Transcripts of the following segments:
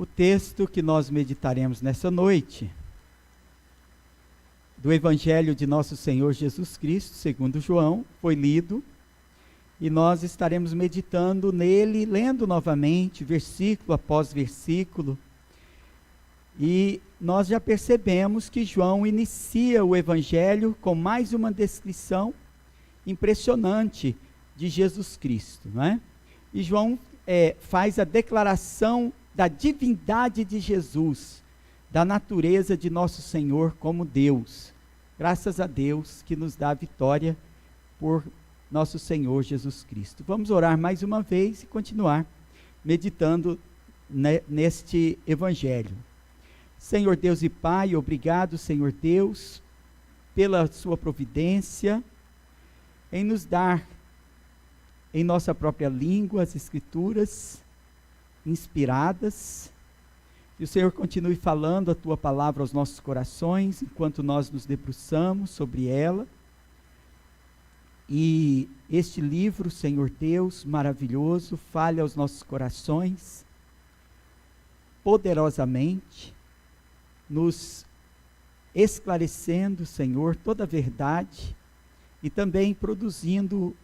O texto que nós meditaremos nessa noite, do Evangelho de Nosso Senhor Jesus Cristo, segundo João, foi lido, e nós estaremos meditando nele, lendo novamente, versículo após versículo, e nós já percebemos que João inicia o Evangelho com mais uma descrição impressionante de Jesus Cristo, não é? E João faz a declaração da divindade de Jesus, da natureza de nosso Senhor como Deus. Graças a Deus que nos dá a vitória por nosso Senhor Jesus Cristo. Vamos orar mais uma vez e continuar meditando neste Evangelho. Senhor Deus e Pai, obrigado, Senhor Deus, pela sua providência, em nos dar, em nossa própria língua, as Escrituras inspiradas. Que o Senhor continue falando a Tua palavra aos nossos corações, enquanto nós nos debruçamos sobre ela. E este livro, Senhor Deus, maravilhoso, fale aos nossos corações, poderosamente, nos esclarecendo, Senhor, toda a verdade, e também produzindo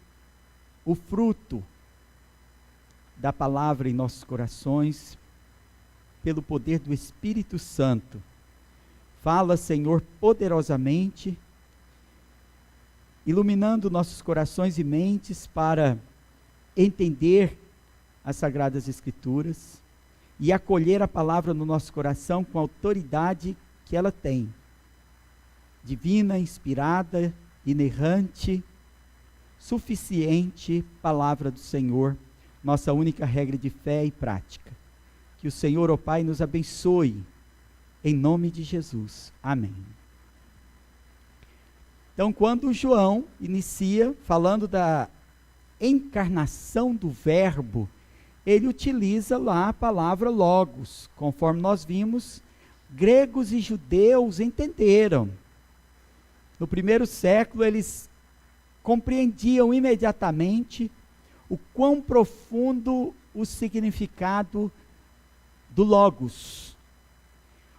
o fruto da palavra em nossos corações, pelo poder do Espírito Santo. Fala, Senhor, poderosamente, iluminando nossos corações e mentes para entender as Sagradas Escrituras e acolher a palavra no nosso coração com a autoridade que ela tem. Divina, inspirada, inerrante, suficiente palavra do Senhor, nossa única regra de fé e prática. Que o Senhor, ó Pai, nos abençoe, em nome de Jesus. Amém. Então, quando João inicia falando da encarnação do Verbo, ele utiliza lá a palavra logos. Conforme nós vimos, gregos e judeus entenderam. No primeiro século, eles compreendiam imediatamente o quão profundo o significado do logos.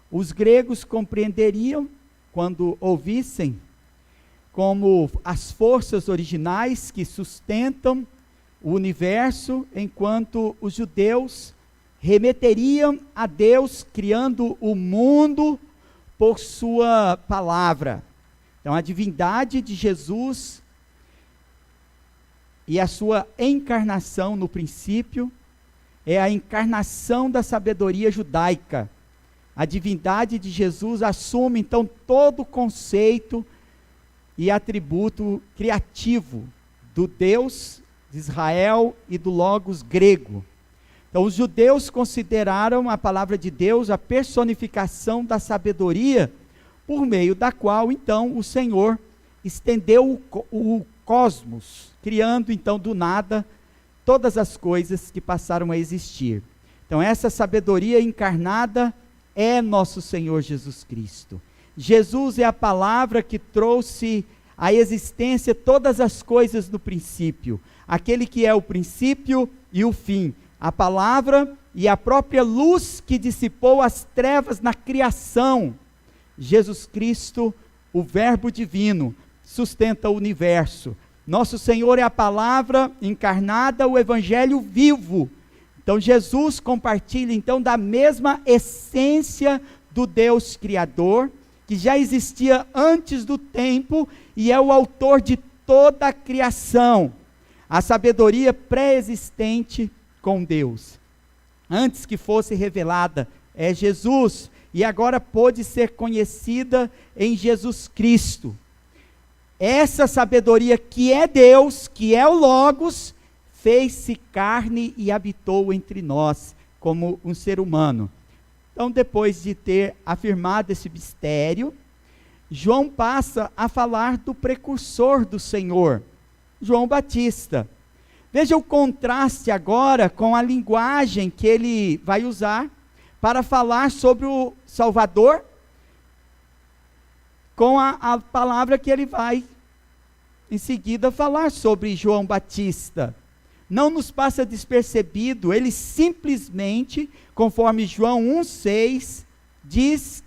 Os gregos compreenderiam, quando ouvissem, como as forças originais que sustentam o universo, enquanto os judeus remeteriam a Deus, criando o mundo por sua palavra. Então, a divindade de Jesus e a sua encarnação no princípio é a encarnação da sabedoria judaica. A divindade de Jesus assume, então, todo o conceito e atributo criativo do Deus de Israel e do Logos grego. Então, os judeus consideraram a palavra de Deus a personificação da sabedoria, por meio da qual, então, o Senhor estendeu o cosmos, criando, então, do nada, todas as coisas que passaram a existir. Então, essa sabedoria encarnada é nosso Senhor Jesus Cristo. Jesus é a palavra que trouxe à existência todas as coisas no princípio. Aquele que é o princípio e o fim. A palavra e a própria luz que dissipou as trevas na criação. Jesus Cristo, o Verbo divino, sustenta o universo. Nosso Senhor é a palavra encarnada, o Evangelho vivo. Então Jesus compartilha então da mesma essência do Deus Criador, que já existia antes do tempo e é o autor de toda a criação. A sabedoria pré-existente com Deus, antes que fosse revelada, é Jesus, e agora pôde ser conhecida em Jesus Cristo. Essa sabedoria que é Deus, que é o Logos, fez-se carne e habitou entre nós, como um ser humano. Então, depois de ter afirmado esse mistério, João passa a falar do precursor do Senhor, João Batista. Veja o contraste agora com a linguagem que ele vai usar para falar sobre o Salvador, com a palavra que ele vai, em seguida, falar sobre João Batista. não nos passa despercebido, ele simplesmente, conforme João 1,6, diz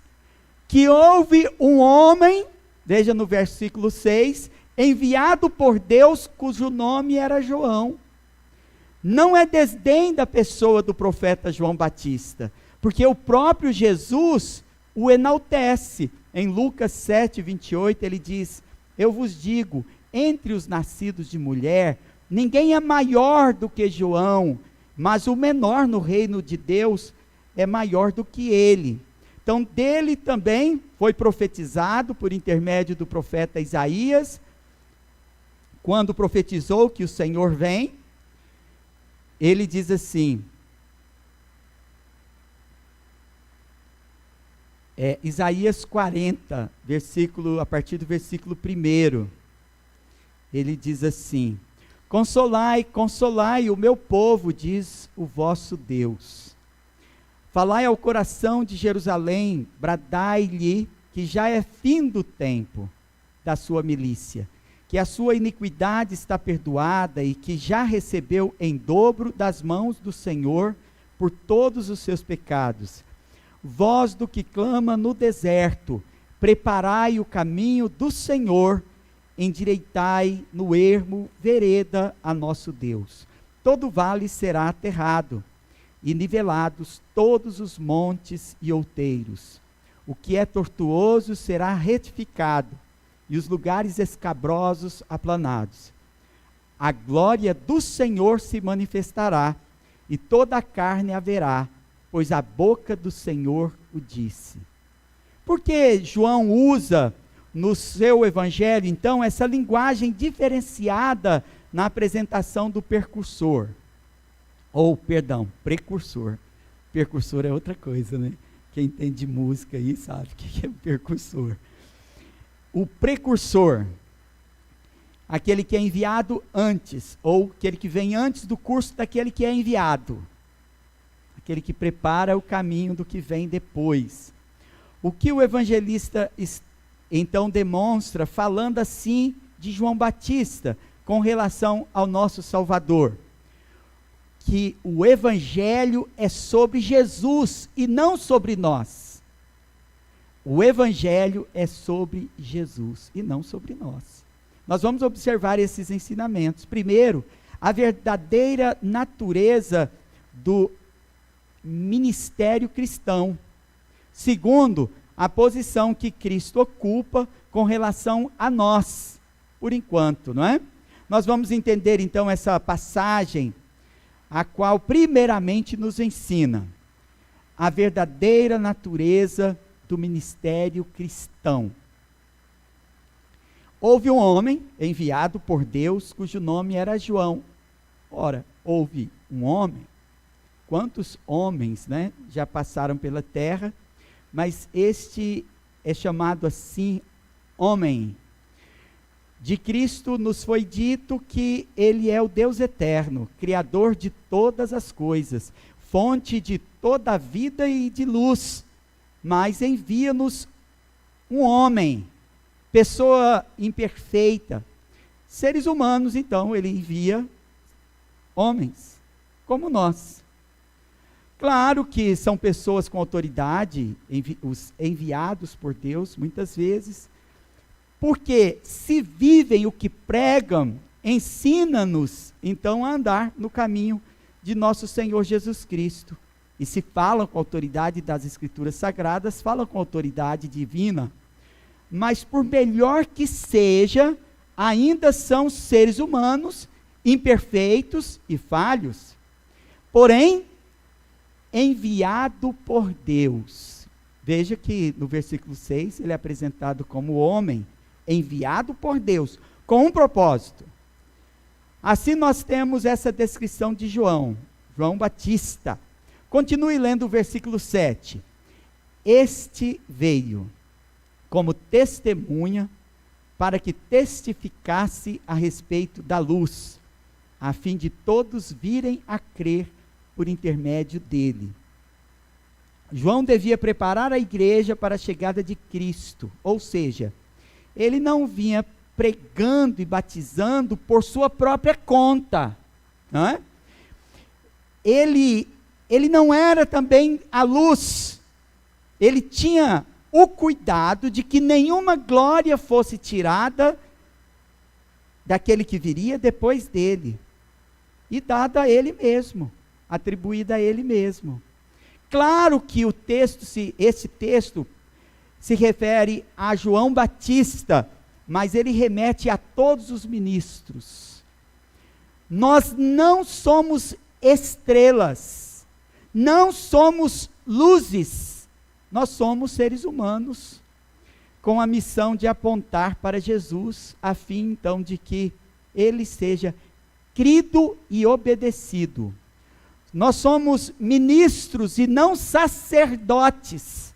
que houve um homem, veja no versículo 6, enviado por Deus, cujo nome era João. Não é desdém da pessoa do profeta João Batista, porque o próprio Jesus o enaltece. Em Lucas 7,28, ele diz: eu vos digo, entre os nascidos de mulher, ninguém é maior do que João, mas o menor no reino de Deus é maior do que ele. Então, dele também foi profetizado por intermédio do profeta Isaías, quando profetizou que o Senhor vem. Ele diz assim, Isaías 40, a partir do versículo 1, ele diz assim: consolai, consolai o meu povo, diz o vosso Deus. Falai ao coração de Jerusalém, bradai-lhe que já é fim do tempo da sua milícia, que a sua iniquidade está perdoada e que já recebeu em dobro das mãos do Senhor por todos os seus pecados. Voz do que clama no deserto, preparai o caminho do Senhor, endireitai no ermo vereda a nosso Deus. Todo vale será aterrado, e nivelados todos os montes e outeiros. O que é tortuoso será retificado, e os lugares escabrosos aplanados. A glória do Senhor se manifestará, e toda a carne haverá, pois a boca do Senhor o disse. Por que João usa no seu evangelho, então, essa linguagem diferenciada na apresentação do precursor? Precursor é outra coisa, né? Quem entende música aí sabe o que é precursor. O precursor, aquele que é enviado antes, ou aquele que vem antes do curso daquele que é enviado. Aquele que prepara o caminho do que vem depois. O que o evangelista então demonstra, falando assim de João Batista, com relação ao nosso Salvador? Que o evangelho é sobre Jesus e não sobre nós. O evangelho é sobre Jesus e não sobre nós. Nós vamos observar esses ensinamentos. Primeiro, a verdadeira natureza do ministério cristão. Segundo, a posição que Cristo ocupa com relação a nós, por enquanto, não é? Nós vamos entender então essa passagem, a qual primeiramente nos ensina a verdadeira natureza do ministério cristão. Houve um homem enviado por Deus, cujo nome era João. Ora, houve um homem. Quantos homens, né, já passaram pela terra, mas este é chamado assim, homem. De Cristo nos foi dito que ele é o Deus eterno, criador de todas as coisas, fonte de toda a vida e de luz, mas envia-nos um homem, pessoa imperfeita. Seres humanos, então, ele envia homens, como nós. Claro que são pessoas com autoridade, os enviados por Deus, muitas vezes, porque se vivem o que pregam, ensina-nos, então, a andar no caminho de nosso Senhor Jesus Cristo. E se falam com a autoridade das Escrituras Sagradas, falam com a autoridade divina. Mas por melhor que seja, ainda são seres humanos, imperfeitos e falhos. Porém, enviado por Deus. Veja que no versículo 6, ele é apresentado como homem, enviado por Deus, com um propósito. Assim nós temos essa descrição de João Batista. Continue lendo o versículo 7. Este veio como testemunha para que testificasse a respeito da luz, a fim de todos virem a crer por intermédio dele. João devia preparar a igreja para a chegada de Cristo, ou seja, ele não vinha pregando e batizando por sua própria conta. não é? Ele não era também a luz, ele tinha o cuidado de que nenhuma glória fosse tirada daquele que viria depois dele, e dada a ele mesmo, atribuída a ele mesmo. Claro que esse texto se refere a João Batista, mas ele remete a todos os ministros. Nós não somos estrelas, não somos luzes, nós somos seres humanos, com a missão de apontar para Jesus, a fim então de que ele seja crido e obedecido. Nós somos ministros e não sacerdotes,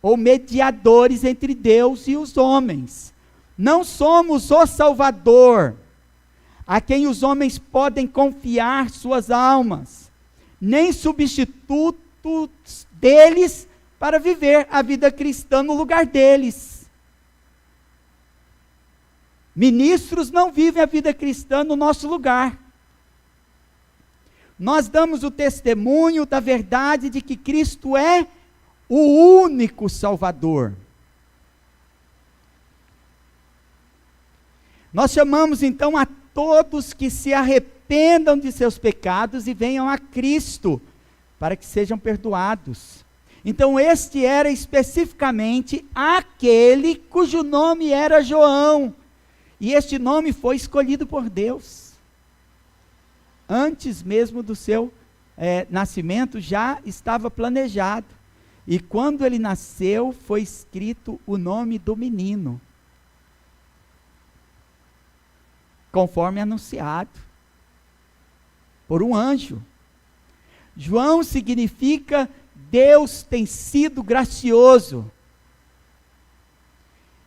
ou mediadores entre Deus e os homens. Não somos o Salvador, a quem os homens podem confiar suas almas, nem substitutos deles para viver a vida cristã no lugar deles. Ministros não vivem a vida cristã no nosso lugar. Nós damos o testemunho da verdade de que Cristo é o único Salvador. Nós chamamos então a todos que se arrependam de seus pecados e venham a Cristo, para que sejam perdoados. Então este era especificamente aquele cujo nome era João, e este nome foi escolhido por Deus. Antes mesmo do seu nascimento já estava planejado, e quando ele nasceu foi escrito o nome do menino, conforme anunciado por um anjo. João significa Deus tem sido gracioso.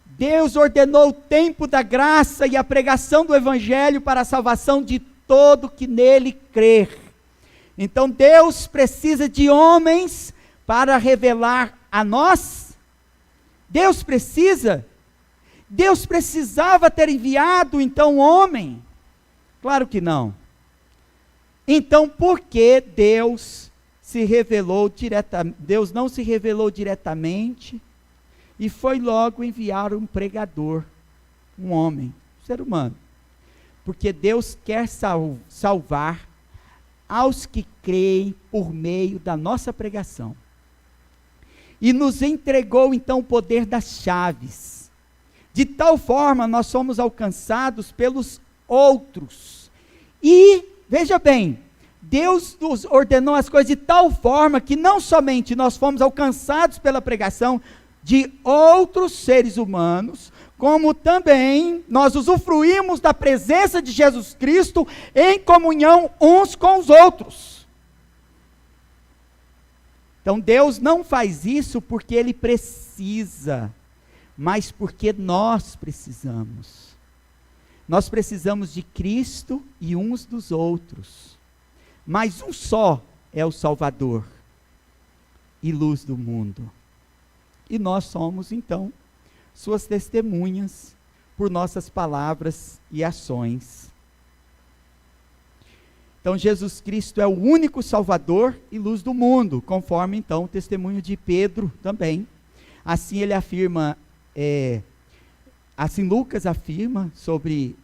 Deus ordenou o tempo da graça e a pregação do evangelho para a salvação de todo que nele crer. Então Deus precisa de homens para revelar a nós. Deus precisava ter enviado então homem? Claro que não. Então por que Deus não se revelou diretamente e foi logo enviar um pregador, um homem, um ser humano? Porque Deus quer salvar aos que creem por meio da nossa pregação. E nos entregou então o poder das chaves. De tal forma nós somos alcançados pelos outros. E, veja bem, Deus nos ordenou as coisas de tal forma que não somente nós fomos alcançados pela pregação de outros seres humanos, como também nós usufruímos da presença de Jesus Cristo em comunhão uns com os outros. Então Deus não faz isso porque Ele precisa, mas porque nós precisamos. Nós precisamos de Cristo e uns dos outros. Mas um só é o Salvador e luz do mundo. E nós somos, então, suas testemunhas por nossas palavras e ações. Então, Jesus Cristo é o único Salvador e luz do mundo, conforme, então, o testemunho de Pedro também. Assim ele afirma, assim Lucas afirma sobre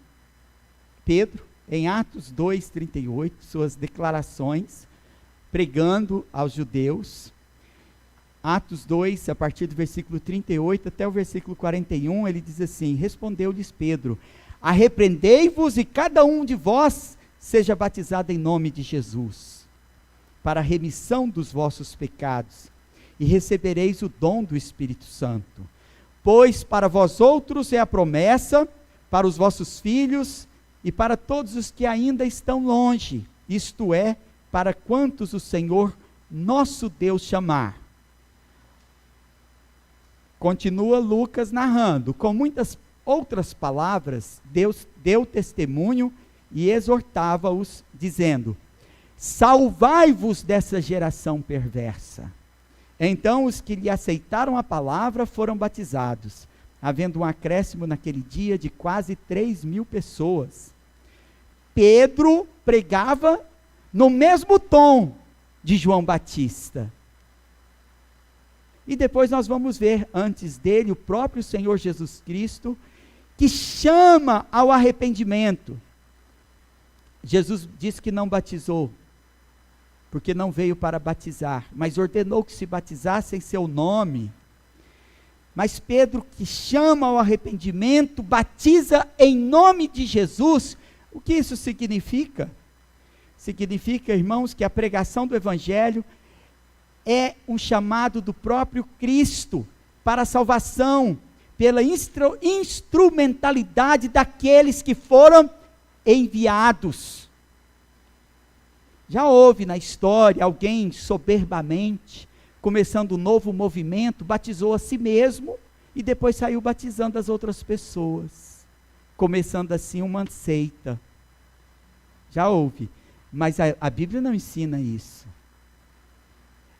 Pedro, em Atos 2:38, suas declarações, pregando aos judeus. Atos 2, a partir do versículo 38 até o versículo 41, ele diz assim: respondeu-lhes Pedro: arrependei-vos e cada um de vós seja batizado em nome de Jesus, para a remissão dos vossos pecados, e recebereis o dom do Espírito Santo. Pois para vós outros é a promessa, para os vossos filhos, e para todos os que ainda estão longe, isto é, para quantos o Senhor nosso Deus chamar. Continua Lucas narrando, com muitas outras palavras, Deus deu testemunho e exortava-os, dizendo: salvai-vos dessa geração perversa. Então os que lhe aceitaram a palavra foram batizados, havendo um acréscimo naquele dia de quase 3.000 pessoas. Pedro pregava no mesmo tom de João Batista. E depois nós vamos ver, antes dele, o próprio Senhor Jesus Cristo, que chama ao arrependimento. Jesus disse que não batizou, porque não veio para batizar, mas ordenou que se batizasse em seu nome. Mas Pedro, que chama ao arrependimento, batiza em nome de Jesus. O que isso significa? Significa, irmãos, que a pregação do Evangelho é um chamado do próprio Cristo para a salvação, pela instrumentalidade daqueles que foram enviados. Já houve na história alguém soberbamente, começando um novo movimento, batizou a si mesmo e depois saiu batizando as outras pessoas, começando assim uma seita. Já houve, mas a Bíblia não ensina isso.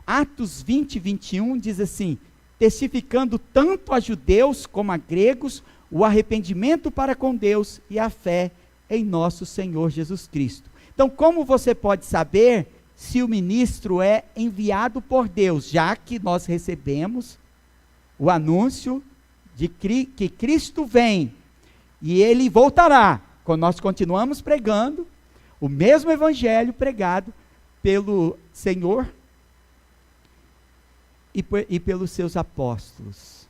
Atos 20, 21 diz assim: testificando tanto a judeus como a gregos o arrependimento para com Deus e a fé em nosso Senhor Jesus Cristo. Então, como você pode saber se o ministro é enviado por Deus, já que nós recebemos o anúncio de que Cristo vem e ele voltará, quando nós continuamos pregando o mesmo evangelho pregado pelo Senhor e pelos seus apóstolos?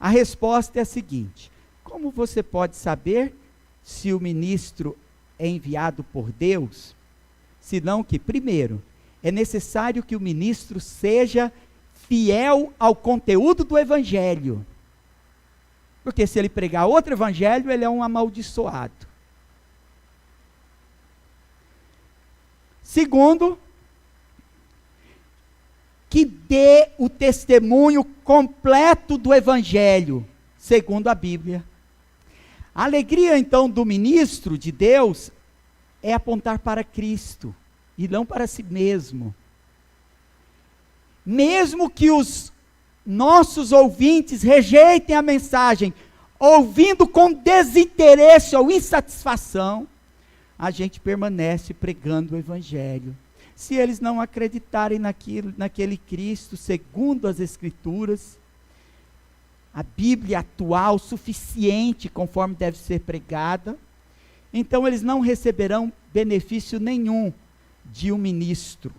A resposta é a seguinte: como você pode saber se o ministro é enviado por Deus? Senão que, primeiro, é necessário que o ministro seja fiel ao conteúdo do evangelho. Porque se ele pregar outro evangelho, ele é um amaldiçoado. Segundo, que dê o testemunho completo do evangelho, segundo a Bíblia. A alegria, então, do ministro de Deus é apontar para Cristo e não para si mesmo. Mesmo que os nossos ouvintes rejeitem a mensagem, ouvindo com desinteresse ou insatisfação, a gente permanece pregando o evangelho. Se eles não acreditarem naquele Cristo, segundo as Escrituras, a Bíblia atual, suficiente, conforme deve ser pregada, então eles não receberão benefício nenhum de um ministro.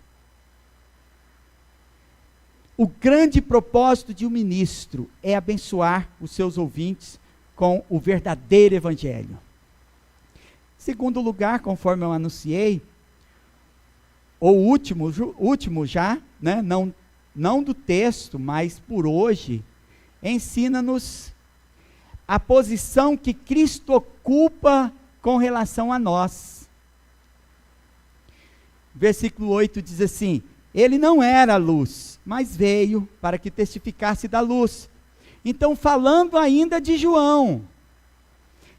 O grande propósito de um ministro é abençoar os seus ouvintes com o verdadeiro evangelho. Segundo lugar, conforme eu anunciei, o último já, né, não do texto, mas por hoje, ensina-nos a posição que Cristo ocupa com relação a nós. Versículo 8 diz assim: ele não era luz, mas veio para que testificasse da luz. Então, falando ainda de João,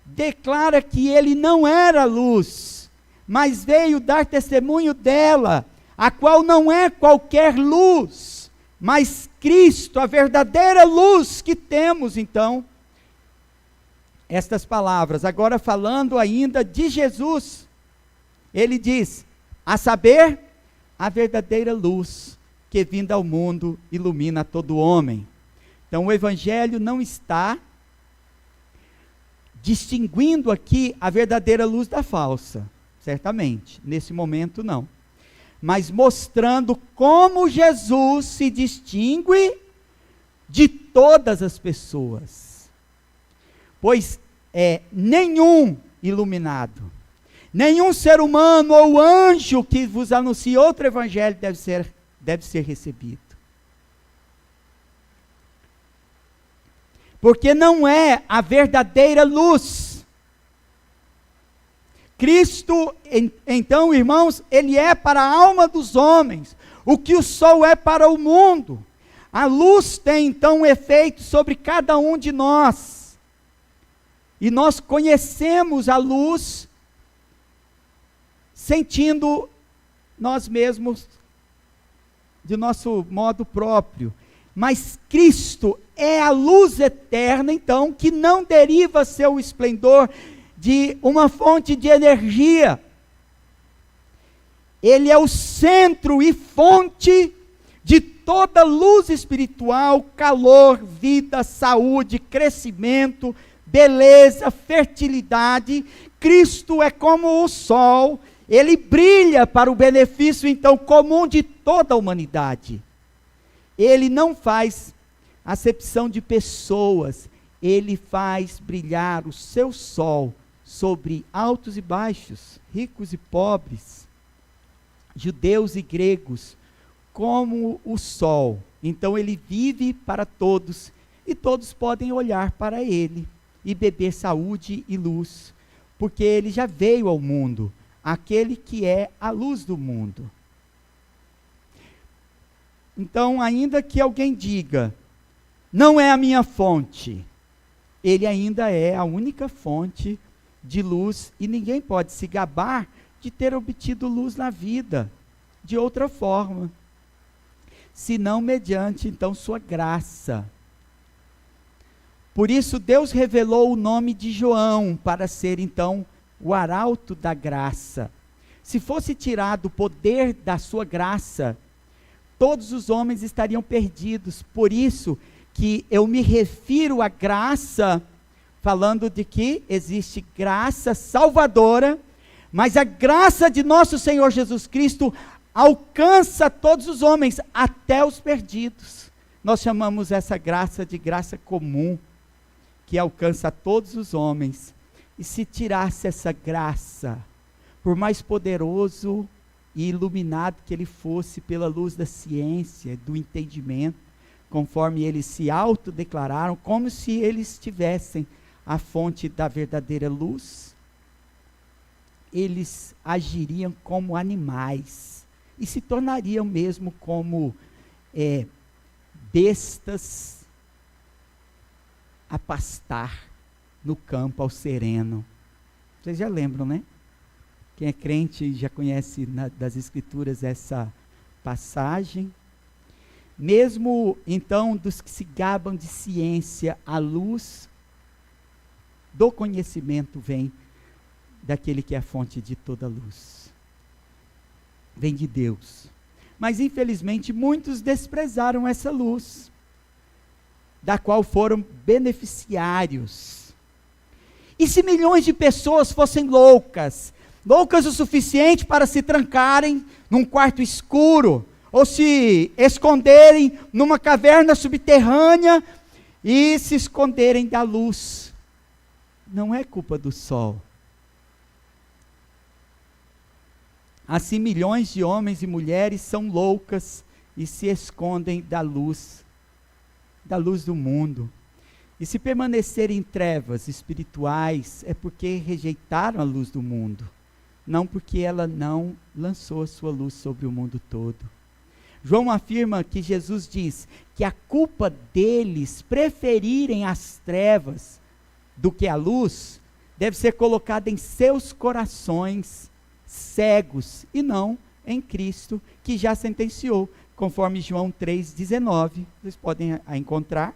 declara que ele não era luz, mas veio dar testemunho dela, a qual não é qualquer luz, mas Cristo, a verdadeira luz que temos. Então, estas palavras, agora falando ainda de Jesus, ele diz: a saber, a verdadeira luz que vinda ao mundo ilumina todo homem. Então o evangelho não está distinguindo aqui a verdadeira luz da falsa, certamente, nesse momento não, mas mostrando como Jesus se distingue de todas as pessoas, pois nenhum iluminado, nenhum ser humano ou anjo que vos anuncie outro evangelho deve ser recebido. Porque não é a verdadeira luz. Cristo, então, irmãos, ele é para a alma dos homens o que o sol é para o mundo. A luz tem então um efeito sobre cada um de nós. E nós conhecemos a luz sentindo nós mesmos de nosso modo próprio. Mas Cristo é a luz eterna, então, que não deriva seu esplendor de uma fonte de energia. Ele é o centro e fonte de toda luz espiritual, calor, vida, saúde, crescimento, beleza, fertilidade. Cristo é como o sol, ele brilha para o benefício então comum de toda a humanidade. Ele não faz acepção de pessoas, ele faz brilhar o seu sol sobre altos e baixos, ricos e pobres, judeus e gregos, como o sol. Então ele vive para todos, e todos podem olhar para ele e beber saúde e luz, porque ele já veio ao mundo, aquele que é a luz do mundo. Então, ainda que alguém diga, não é a minha fonte, ele ainda é a única fonte de luz, e ninguém pode se gabar de ter obtido luz na vida de outra forma, senão mediante então sua graça. Por isso Deus revelou o nome de João para ser então o arauto da graça. Se fosse tirado o poder da sua graça, todos os homens estariam perdidos. Por isso que eu me refiro à graça, falando de que existe graça salvadora, mas a graça de nosso Senhor Jesus Cristo alcança todos os homens, até os perdidos. Nós chamamos essa graça de graça comum, que alcança todos os homens. E se tirasse essa graça, por mais poderoso e iluminado que ele fosse pela luz da ciência, do entendimento, conforme eles se autodeclararam, como se eles tivessem a fonte da verdadeira luz, eles agiriam como animais, e se tornariam mesmo como bestas a pastar no campo ao sereno. Vocês já lembram, né? Quem é crente já conhece das Escrituras essa passagem. Mesmo, então, dos que se gabam de ciência, a luz do conhecimento vem daquele que é a fonte de toda luz. Vem de Deus. Mas, infelizmente, muitos desprezaram essa luz, da qual foram beneficiários. E se milhões de pessoas fossem loucas o suficiente para se trancarem num quarto escuro, ou se esconderem numa caverna subterrânea e se esconderem da luz, não é culpa do sol. Assim, milhões de homens e mulheres são loucas e se escondem da luz do mundo. E se permanecerem em trevas espirituais, é porque rejeitaram a luz do mundo, não porque ela não lançou a sua luz sobre o mundo todo. João afirma que Jesus diz que a culpa deles preferirem as trevas do que a luz deve ser colocada em seus corações cegos, e não em Cristo, que já sentenciou, conforme João 3,19. Vocês podem a encontrar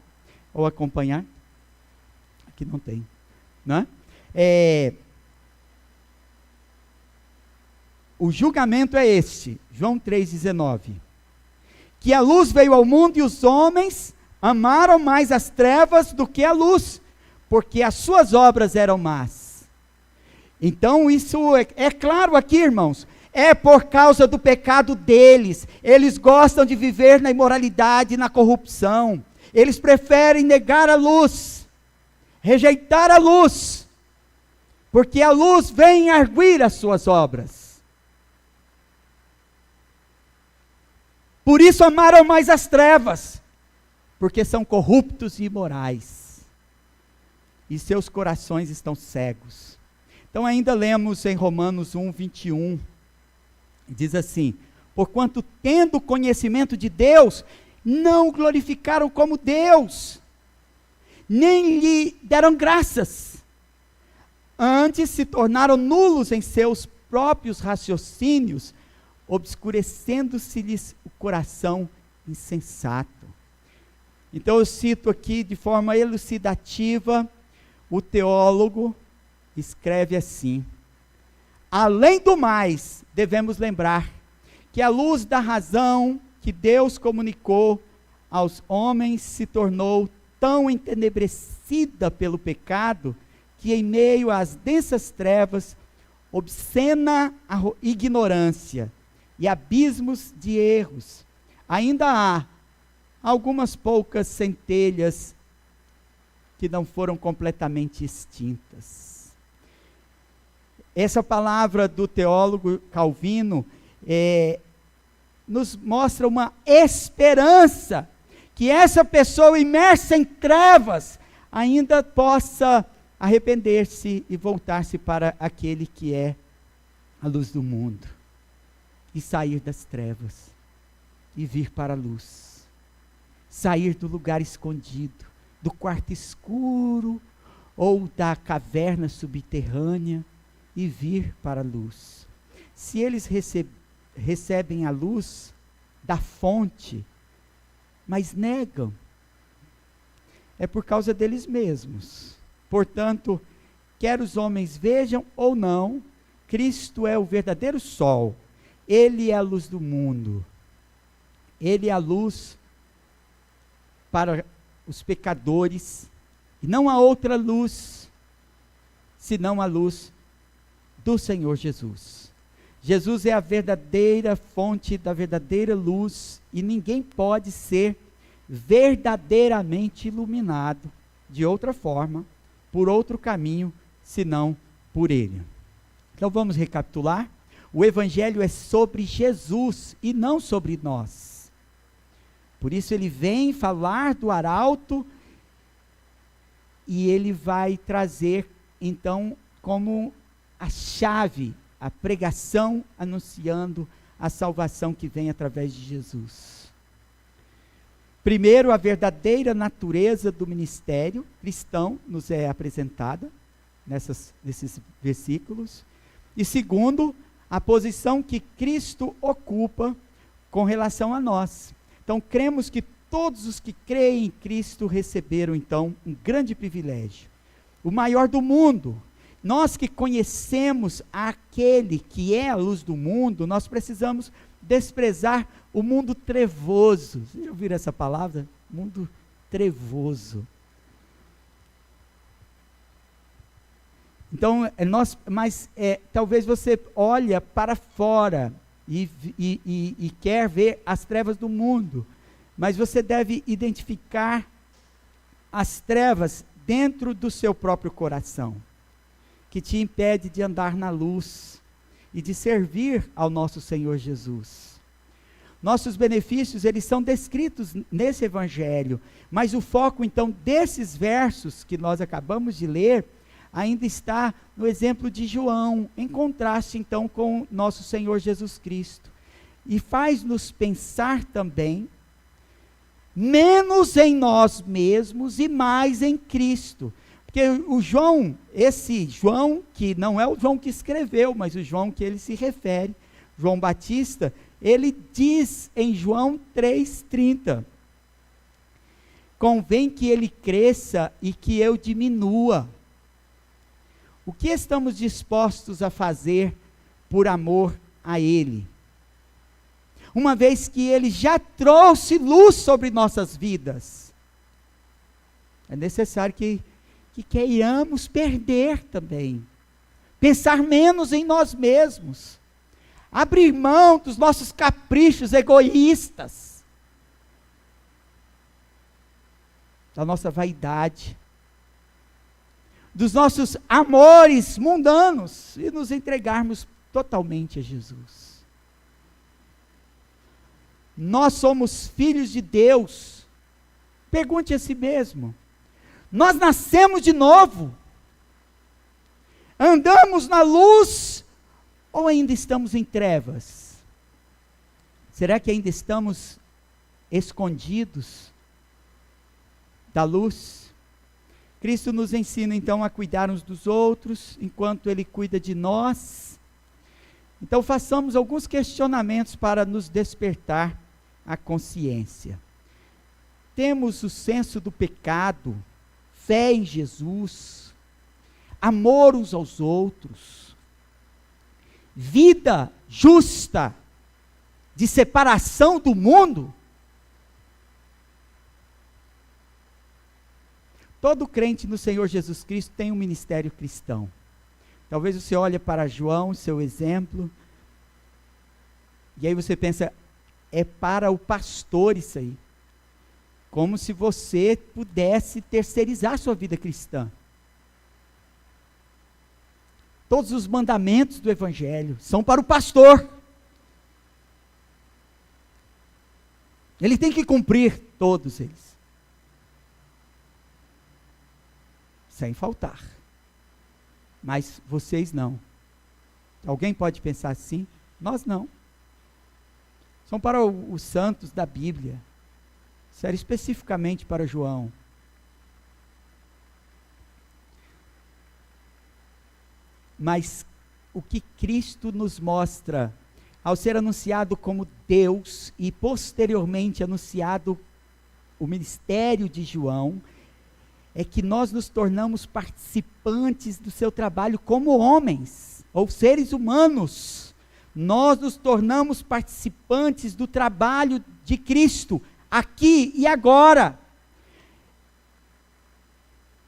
ou acompanhar. Aqui não tem, né? O julgamento é este, João 3,19. Que a luz veio ao mundo e os homens amaram mais as trevas do que a luz, porque as suas obras eram más. Então isso é claro aqui, irmãos, é por causa do pecado deles. Eles gostam de viver na imoralidade, na corrupção. Eles preferem negar a luz, rejeitar a luz, porque a luz vem arguir as suas obras. Por isso amaram mais as trevas, porque são corruptos e imorais, e seus corações estão cegos. Então ainda lemos em Romanos 1:21, diz assim: porquanto tendo conhecimento de Deus, não o glorificaram como Deus, nem lhe deram graças, antes se tornaram nulos em seus próprios raciocínios, obscurecendo-se-lhes o coração insensato. Então eu cito aqui de forma elucidativa o teólogo escreve assim: além do mais, devemos lembrar que a luz da razão que Deus comunicou aos homens se tornou tão entenebrecida pelo pecado, que em meio às densas trevas, obscena a ignorância e abismos de erros, ainda há algumas poucas centelhas que não foram completamente extintas. Essa palavra do teólogo Calvino nos mostra uma esperança que essa pessoa imersa em trevas ainda possa arrepender-se e voltar-se para aquele que é a luz do mundo, e sair das trevas e vir para a luz, sair do lugar escondido, do quarto escuro ou da caverna subterrânea e vir para a luz. Se eles recebem a luz da fonte, mas negam, é por causa deles mesmos. Portanto, quer os homens vejam ou não, Cristo é o verdadeiro sol. Ele é a luz do mundo. Ele é a luz para os pecadores, e não há outra luz, senão a luz do Senhor Jesus. Jesus é a verdadeira fonte da verdadeira luz, e ninguém pode ser verdadeiramente iluminado de outra forma, por outro caminho, senão por Ele. Então vamos recapitular. O Evangelho é sobre Jesus e não sobre nós. Por isso ele vem falar do arauto, e ele vai trazer então como a chave, a pregação anunciando a salvação que vem através de Jesus. Primeiro, a verdadeira natureza do ministério cristão nos é apresentada nesses versículos. E segundo, a posição que Cristo ocupa com relação a nós. Então, cremos que todos os que creem em Cristo receberam, então, um grande privilégio, o maior do mundo. Nós que conhecemos aquele que é a luz do mundo, nós precisamos desprezar o mundo trevoso. Vocês já ouviram essa palavra? Mundo trevoso. Então, talvez você olha para fora e quer ver as trevas do mundo, mas você deve identificar as trevas dentro do seu próprio coração, que te impede de andar na luz e de servir ao nosso Senhor Jesus. Nossos benefícios, eles são descritos nesse Evangelho, mas o foco, então, desses versos que nós acabamos de ler, ainda está no exemplo de João, em contraste, então, com nosso Senhor Jesus Cristo. E faz-nos pensar também, menos em nós mesmos e mais em Cristo. Porque o João, esse João, que não é o João que escreveu, mas o João que ele se refere, João Batista, ele diz em João 3,30, convém que ele cresça e que eu diminua. O que estamos dispostos a fazer por amor a ele? Uma vez que ele já trouxe luz sobre nossas vidas, é necessário que queiramos perder também, pensar menos em nós mesmos, abrir mão dos nossos caprichos egoístas, da nossa vaidade, dos nossos amores mundanos, e nos entregarmos totalmente a Jesus. Nós somos filhos de Deus. Pergunte a si mesmo: nós nascemos de novo? Andamos na luz ou ainda estamos em trevas? Será que ainda estamos escondidos da luz? Cristo nos ensina então a cuidar uns dos outros, enquanto Ele cuida de nós. Então façamos alguns questionamentos para nos despertar a consciência. Temos o senso do pecado, fé em Jesus, amor uns aos outros, vida justa, de separação do mundo. Todo crente no Senhor Jesus Cristo tem um ministério cristão. Talvez você olhe para João, seu exemplo, e aí você pensa, é para o pastor isso aí. Como se você pudesse terceirizar sua vida cristã. Todos os mandamentos do Evangelho são para o pastor. Ele tem que cumprir todos eles. Sem faltar. Mas vocês não. Alguém pode pensar assim? Nós não. São para os santos da Bíblia. Isso era especificamente para João. Mas o que Cristo nos mostra, ao ser anunciado como Deus, e posteriormente anunciado o ministério de João, é que nós nos tornamos participantes do seu trabalho como homens, ou seres humanos. Nós nos tornamos participantes do trabalho de Cristo, aqui e agora.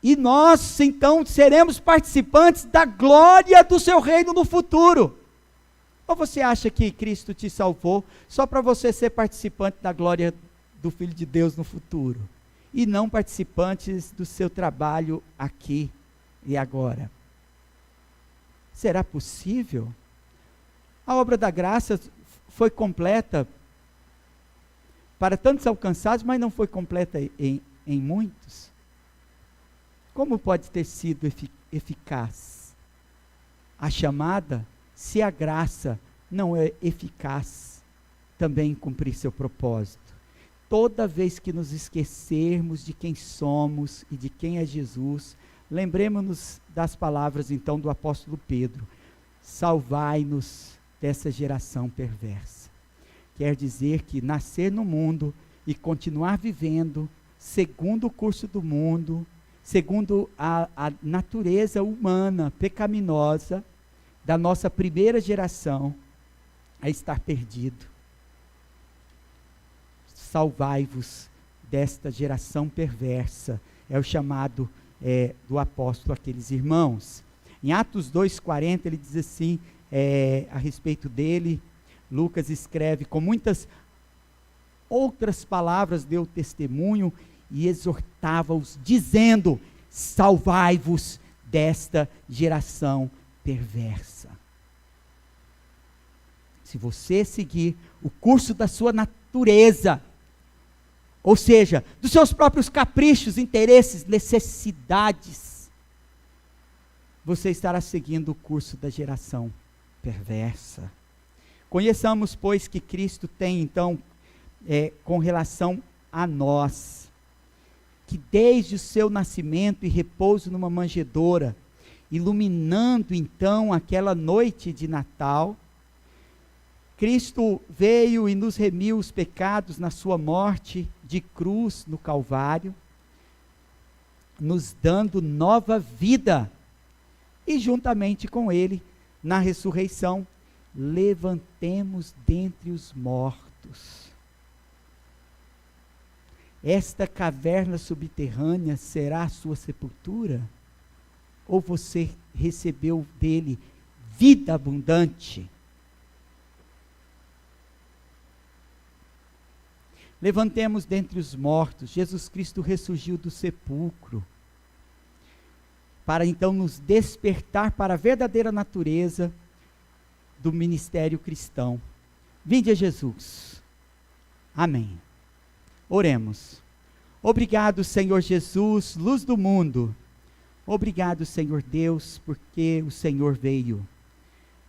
E nós, então, seremos participantes da glória do seu reino no futuro. Ou você acha que Cristo te salvou só para você ser participante da glória do Filho de Deus no futuro? E não participantes do seu trabalho aqui e agora? Será possível? A obra da graça foi completa para tantos alcançados, mas não foi completa em muitos. Como pode ter sido eficaz a chamada, se a graça não é eficaz também em cumprir seu propósito? Toda vez que nos esquecermos de quem somos e de quem é Jesus, lembremos-nos das palavras então do apóstolo Pedro: salvai-nos dessa geração perversa. Quer dizer que nascer no mundo e continuar vivendo segundo o curso do mundo, segundo a natureza humana pecaminosa da nossa primeira geração, é estar perdido. Salvai-vos desta geração perversa, é o chamado do apóstolo àqueles irmãos. Em Atos 2,40 ele diz assim, a respeito dele, Lucas escreve, com muitas outras palavras deu testemunho e exortava-os, dizendo: salvai-vos desta geração perversa. Se você seguir o curso da sua natureza, ou seja, dos seus próprios caprichos, interesses, necessidades, você estará seguindo o curso da geração perversa. Conheçamos, pois, que Cristo tem, então, com relação a nós, que desde o seu nascimento e repouso numa manjedoura, iluminando, então, aquela noite de Natal, Cristo veio e nos remiu os pecados na sua morte de cruz no Calvário, nos dando nova vida, e juntamente com ele, na ressurreição, levantemos dentre os mortos. Esta caverna subterrânea será a sua sepultura? Ou você recebeu dele vida abundante? Levantemos dentre os mortos. Jesus Cristo ressurgiu do sepulcro, para então nos despertar para a verdadeira natureza do ministério cristão. Vinde a Jesus. Amém. Oremos. Obrigado, Senhor Jesus, luz do mundo. Obrigado, Senhor Deus, porque o Senhor veio,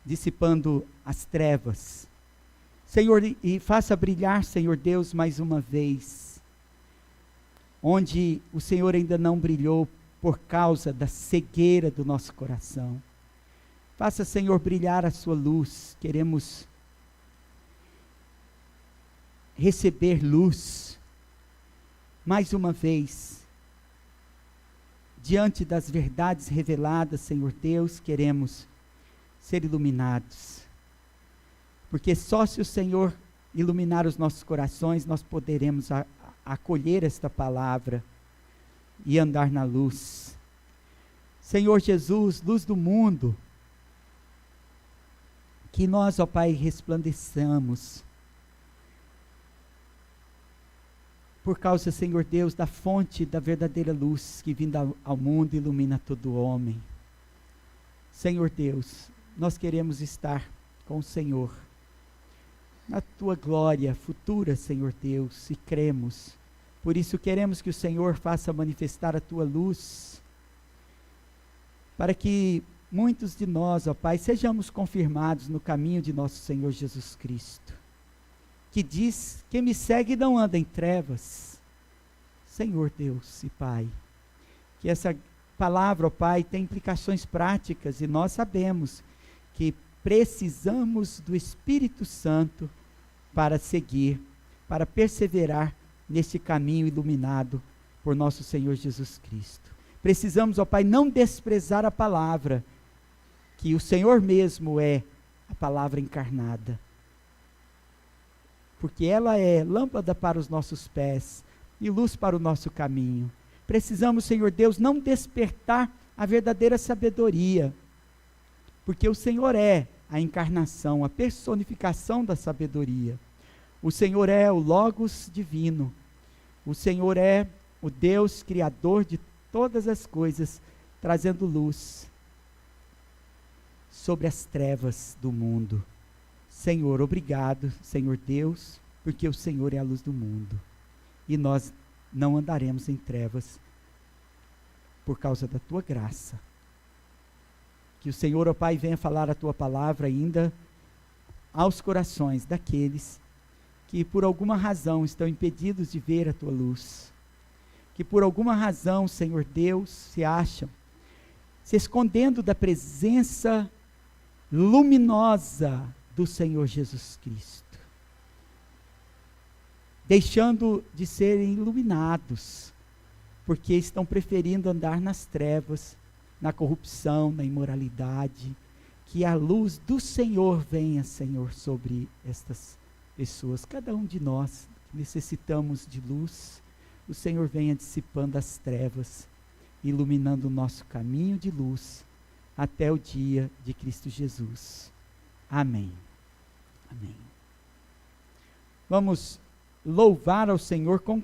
dissipando as trevas. Senhor, e faça brilhar, Senhor Deus, mais uma vez, onde o Senhor ainda não brilhou por causa da cegueira do nosso coração. Faça, Senhor, brilhar a sua luz. Queremos receber luz, mais uma vez, diante das verdades reveladas, Senhor Deus, queremos ser iluminados. Porque só se o Senhor iluminar os nossos corações, nós poderemos acolher esta palavra e andar na luz. Senhor Jesus, luz do mundo, que nós, ó Pai, resplandeçamos, por causa, Senhor Deus, da fonte da verdadeira luz, que vinda ao mundo ilumina todo homem. Senhor Deus, nós queremos estar com o Senhor, na tua glória futura, Senhor Deus, e cremos. Por isso queremos que o Senhor faça manifestar a tua luz, para que muitos de nós, ó Pai, sejamos confirmados no caminho de nosso Senhor Jesus Cristo, que diz: quem me segue não anda em trevas. Senhor Deus e Pai, que essa palavra, ó Pai, tem implicações práticas, e nós sabemos que precisamos do Espírito Santo para seguir, para perseverar neste caminho iluminado por nosso Senhor Jesus Cristo. Precisamos, ó Pai, não desprezar a palavra, que o Senhor mesmo é a palavra encarnada, porque ela é lâmpada para os nossos pés e luz para o nosso caminho. Precisamos, Senhor Deus, não despertar a verdadeira sabedoria, porque o Senhor é a encarnação, a personificação da sabedoria. O Senhor é o Logos divino. O Senhor é o Deus criador de todas as coisas, trazendo luz sobre as trevas do mundo. Senhor, obrigado, Senhor Deus, porque o Senhor é a luz do mundo, e nós não andaremos em trevas, por causa da tua graça. Que o Senhor, ó Pai, venha falar a tua palavra ainda aos corações daqueles que por alguma razão estão impedidos de ver a tua luz, que por alguma razão, Senhor Deus, se acham se escondendo da presença luminosa do Senhor Jesus Cristo, deixando de serem iluminados, porque estão preferindo andar nas trevas, na corrupção, na imoralidade. Que a luz do Senhor venha, Senhor, sobre estas pessoas, cada um de nós necessitamos de luz. O Senhor venha dissipando as trevas, iluminando o nosso caminho de luz, até o dia de Cristo Jesus. Amém. Amém. Vamos louvar ao Senhor com